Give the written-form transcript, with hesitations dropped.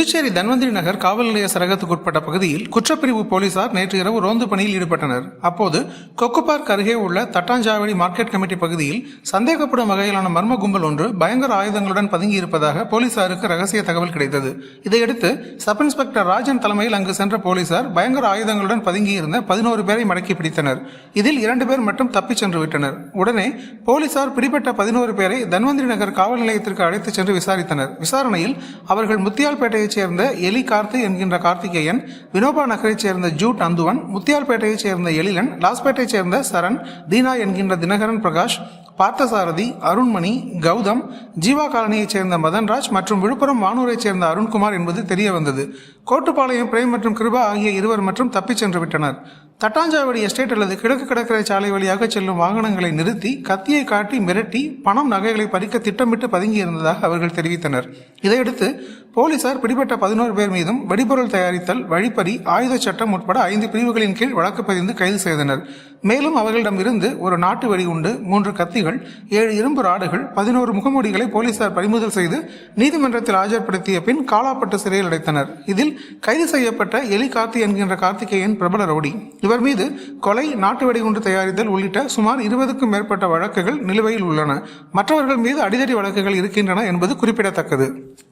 புதுச்சேரி தன்வந்திரி நகர் காவல் நிலைய சரகத்துக்குட்பட்ட பகுதியில் குற்றப்பிரிவு போலீசார் நேற்று இரவு ரோந்து பணியில் ஈடுபட்டனர். அப்போது கொக்கு பார்க் அருகே உள்ள தட்டாஞ்சாவடி மார்க்கெட் கமிட்டி பகுதியில் சந்தேகப்படும் வகையிலான மர்ம கும்பல் ஒன்று பயங்கர ஆயுதங்களுடன் பதுங்கியிருப்பதாக போலீசாருக்கு ரகசிய தகவல் கிடைத்தது. இதையடுத்து சப் இன்ஸ்பெக்டர் ராஜன் தலைமையில் அங்கு சென்ற போலீசார் பயங்கர ஆயுதங்களுடன் பதுங்கியிருந்த 11 பேரை மடக்கி பிடித்தனர். இதில் 2 பேர் மட்டும் தப்பிச் சென்று விட்டனர். உடனே போலீசார் பிடிபட்ட 11 பேரை தன்வந்திரி நகர் காவல் நிலையத்திற்கு அழைத்துச் சென்று விசாரித்தனர். விசாரணையில் அவர்கள் முத்தியால்பேட்டையைச் சேர்ந்த எலி கார்த்தி என்கின்ற கார்த்திகேயன், வினோபா நகரைச் சேர்ந்த ஜூட் அந்துவன், முத்தியால்பேட்டையைச் சேர்ந்த எழிலன், லாஸ்பேட்டையைச் சேர்ந்த சரண், தீனா என்கின்ற தினகரன் பிரகாஷ், பார்த்தசாரதி, அருண்மணி, கௌதம், ஜீவா காலனியைச் சேர்ந்த மதன்ராஜ் மற்றும் விழுப்புரம் வானூரைச் சேர்ந்த அருண்குமார் என்பது தெரிய வந்தது. கோட்டுப்பாளையம் பிரேம் மற்றும் கிருபா ஆகிய 2 மட்டும் தப்பிச் சென்று விட்டனர். தட்டாஞ்சாவடி எஸ்டேட் அல்லது கிழக்கு கடற்கரை சாலை வழியாக செல்லும் வாகனங்களை நிறுத்தி கத்தியை காட்டி மிரட்டி பணம் நகைகளை பறிக்க திட்டமிட்டு பதுங்கியிருந்ததாக அவர்கள் தெரிவித்தனர். இதையடுத்து போலீசார் பிடிபட்ட 11 பேர் மீதும் வெடிபொருள் தயாரித்தல், வழிப்பறி, ஆயுத சட்டம் உட்பட 5 பிரிவுகளின் கீழ் வழக்கு பதிந்து கைது செய்தனர். மேலும் அவர்களிடமிருந்து ஒரு நாட்டு வெடிகுண்டு, 3 கத்திகள், 7 இரும்பு ராடுகள், 11 முகமூடிகளை போலீசார் பறிமுதல் செய்து நீதிமன்றத்தில் ஆஜர்படுத்திய பின் காலாப்பட்டு சிறையில் அடைத்தனர். இதில் கைது செய்யப்பட்ட எலி கார்த்தி என்கின்ற கார்த்திகேயன் பிரபல ரவுடி. இவர் மீது கொலை, நாட்டு வெடிகுண்டு தயாரித்தல் உள்ளிட்ட சுமார் 20க்கும் மேற்பட்ட வழக்குகள் நிலுவையில் உள்ளன. மற்றவர்கள் மீது அடிதடி வழக்குகள் இருக்கின்றன என்பது குறிப்பிடத்தக்கது.